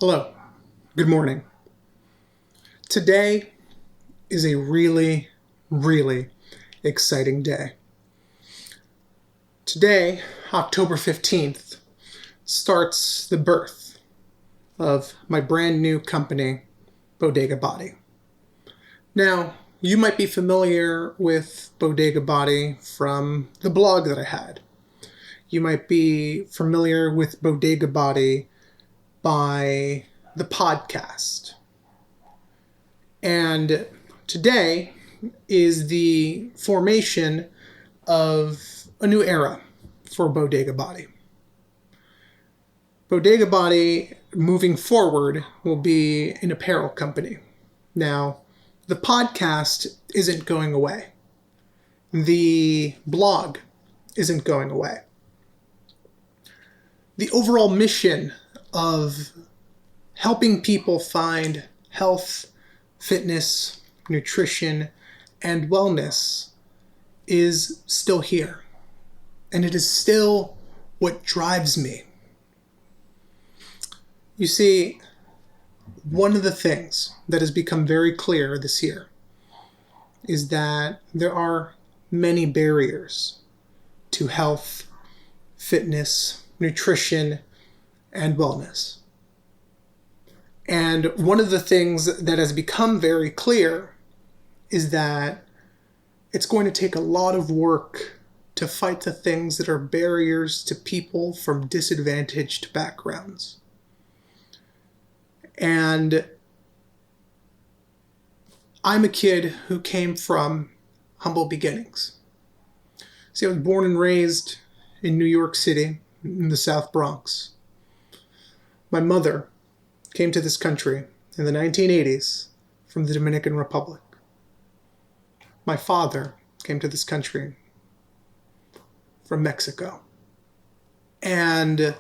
Hello, good morning. Today is a really, really exciting day. Today, October 15th, starts the birth of my brand new company, Bodega Body. Now, you might be familiar with Bodega Body from the blog that I had. You might be familiar with Bodega Body by the podcast. And today is the formation of a new era for Bodega Body. Bodega Body, moving forward, will be an apparel company. Now, the podcast isn't going away. The blog isn't going away. The overall mission of helping people find health, fitness, nutrition, and wellness is still here. And it is still what drives me. You see, one of the things that has become very clear this year is that there are many barriers to health, fitness, nutrition, and wellness. And one of the things that has become very clear is that it's going to take a lot of work to fight the things that are barriers to people from disadvantaged backgrounds. And I'm a kid who came from humble beginnings. See, I was born and raised in New York City, in the South Bronx. My mother came to this country in the 1980s from the Dominican Republic. My father came to this country from Mexico. And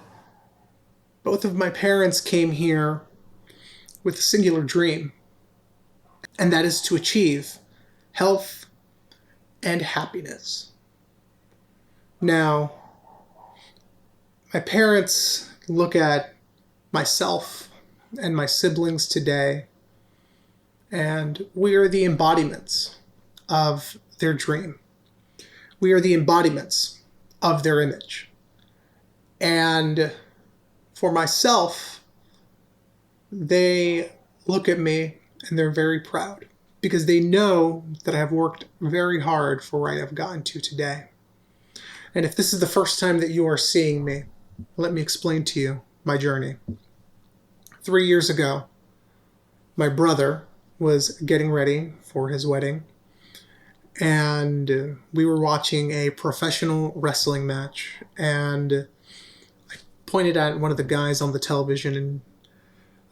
both of my parents came here with a singular dream, and that is to achieve health and happiness. Now, my parents look at myself and my siblings today, and we are the embodiments of their dream. We are the embodiments of their image. And for myself, they look at me and they're very proud because they know that I have worked very hard for where I have gotten to today. And if this is the first time that you are seeing me, let me explain to you my journey. 3 years ago, my brother was getting ready for his wedding, and we were watching a professional wrestling match, and I pointed at one of the guys on the television,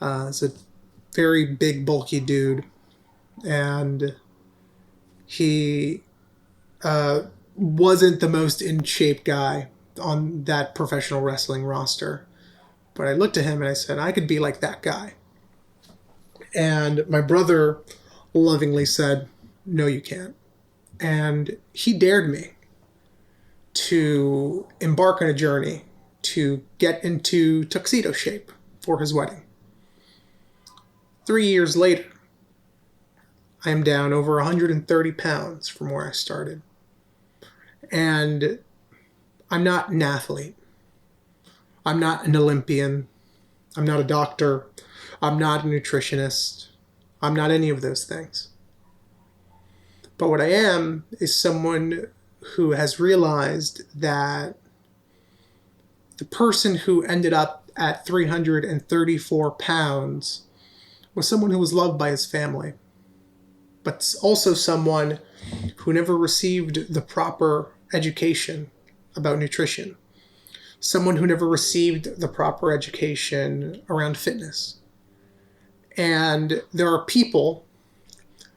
and it's a very big, bulky dude, and he wasn't the most in shape guy on that professional wrestling roster. But I looked at him and I said, I could be like that guy. And my brother lovingly said, no, you can't. And he dared me to embark on a journey to get into tuxedo shape for his wedding. 3 years later, I am down over 130 pounds from where I started. And I'm not an athlete. I'm not an Olympian. I'm not a doctor. I'm not a nutritionist. I'm not any of those things. But what I am is someone who has realized that the person who ended up at 334 pounds was someone who was loved by his family, but also someone who never received the proper education about nutrition. Someone who never received the proper education around fitness. And there are people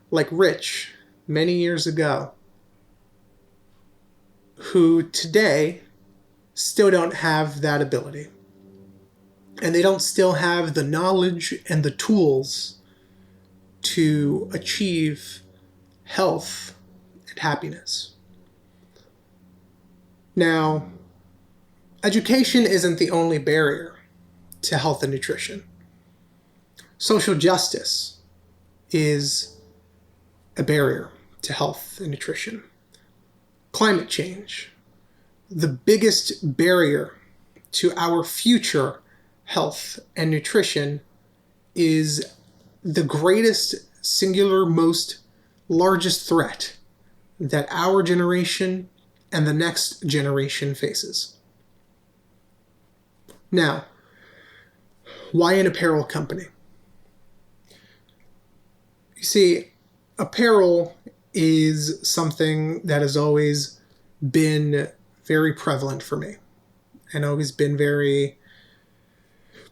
like Rich many years ago who today still don't have that ability. And they don't still have the knowledge and the tools to achieve health and happiness. Now, education isn't the only barrier to health and nutrition. Social justice is a barrier to health and nutrition. Climate change, the biggest barrier to our future health and nutrition, is the greatest, singular, most largest threat that our generation and the next generation faces. Now, why an apparel company? You see, apparel is something that has always been very prevalent for me and always been very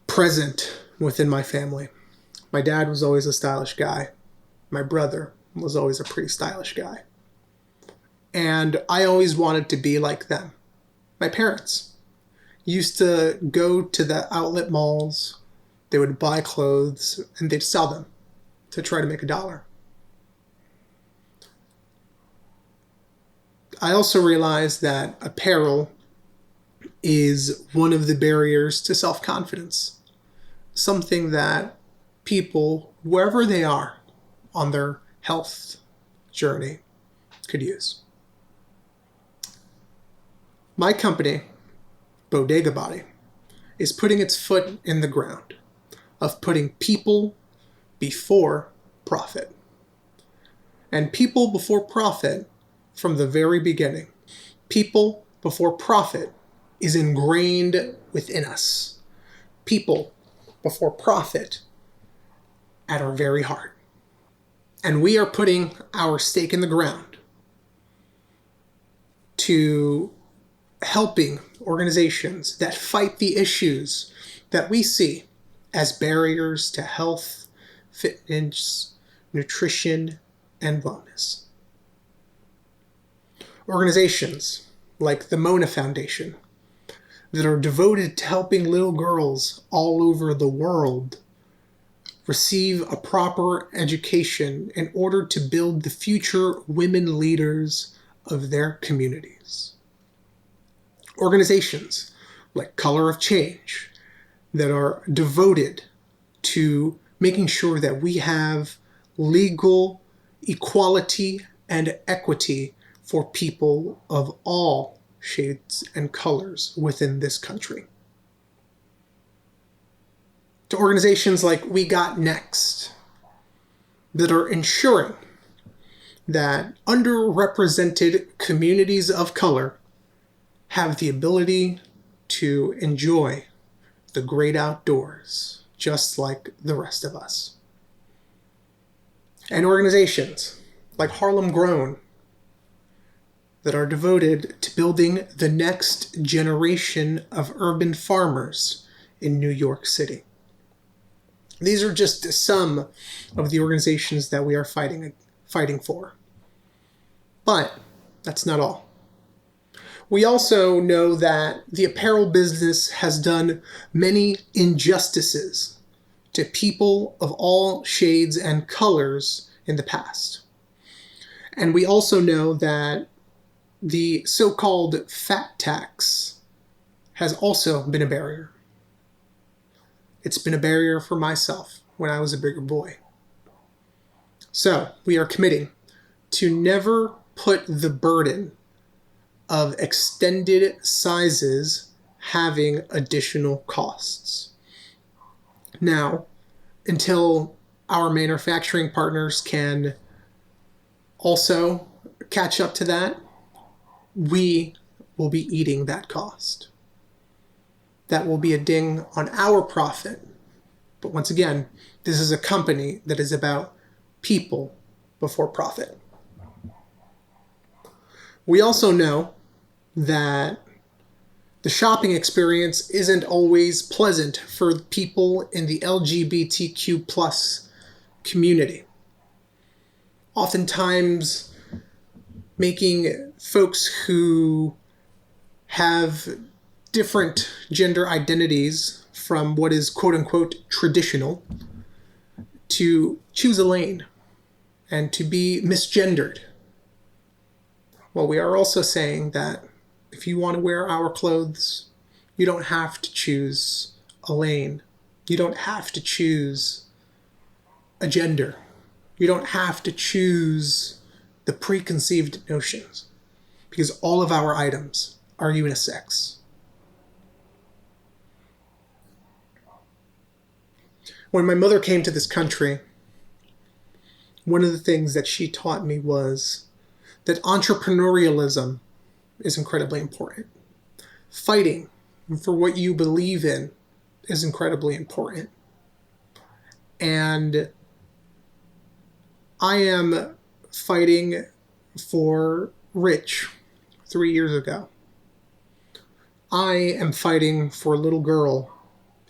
present within my family. My dad was always a stylish guy. My brother was always a pretty stylish guy. And I always wanted to be like them. My parents used to go to the outlet malls. They would buy clothes and they'd sell them to try to make $1. I also realized that apparel is one of the barriers to self-confidence. Something that people, wherever they are on their health journey, could use. My company, Bodega Body, is putting its foot in the ground of putting people before profit. And people before profit from the very beginning. People before profit is ingrained within us. People before profit at our very heart. And we are putting our stake in the ground to helping organizations that fight the issues that we see as barriers to health, fitness, nutrition, and wellness. Organizations like the Mona Foundation that are devoted to helping little girls all over the world receive a proper education in order to build the future women leaders of their communities. Organizations like Color of Change that are devoted to making sure that we have legal equality and equity for people of all shades and colors within this country. To organizations like We Got Next that are ensuring that underrepresented communities of color have the ability to enjoy the great outdoors just like the rest of us. And organizations like Harlem Grown that are devoted to building the next generation of urban farmers in New York City. These are just some of the organizations that we are fighting for. But that's not all. We also know that the apparel business has done many injustices to people of all shades and colors in the past. And we also know that the so-called fat tax has also been a barrier. It's been a barrier for myself when I was a bigger boy. So we are committing to never put the burden of extended sizes having additional costs. Now, until our manufacturing partners can also catch up to that, we will be eating that cost. That will be a ding on our profit. But once again, this is a company that is about people before profit. We also know that the shopping experience isn't always pleasant for people in the LGBTQ plus community. Oftentimes, making folks who have different gender identities from what is quote-unquote traditional to choose a lane and to be misgendered. Well, we are also saying that if you want to wear our clothes, you don't have to choose a lane. You don't have to choose a gender. You don't have to choose the preconceived notions, because all of our items are unisex. When my mother came to this country, one of the things that she taught me was that entrepreneurialism is incredibly important. Fighting for what you believe in is incredibly important. And I am fighting for Rich 3 years ago. I am fighting for a little girl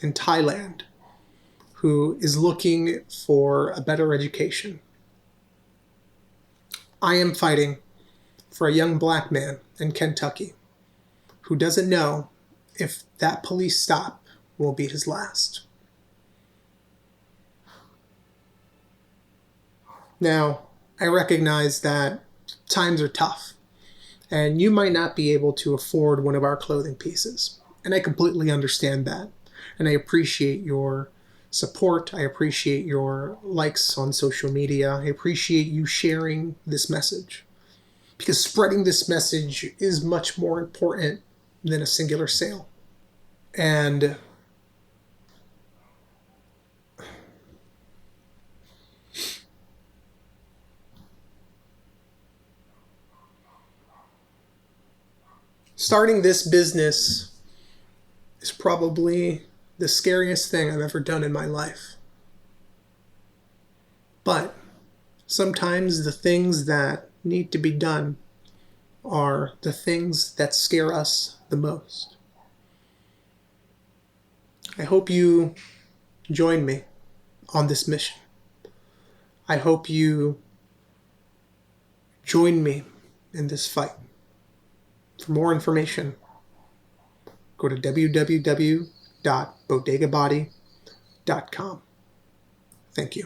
in Thailand who is looking for a better education. I am fighting for a young black man in Kentucky who doesn't know if that police stop will be his last. Now, I recognize that times are tough, and you might not be able to afford one of our clothing pieces. And I completely understand that. And I appreciate your support. I appreciate your likes on social media. I appreciate you sharing this message, because spreading this message is much more important than a singular sale. And starting this business is probably the scariest thing I've ever done in my life. But sometimes the things that need to be done are the things that scare us the most. I hope you join me on this mission. I hope you join me in this fight. For more information, go to www.bodegabody.com. Thank you.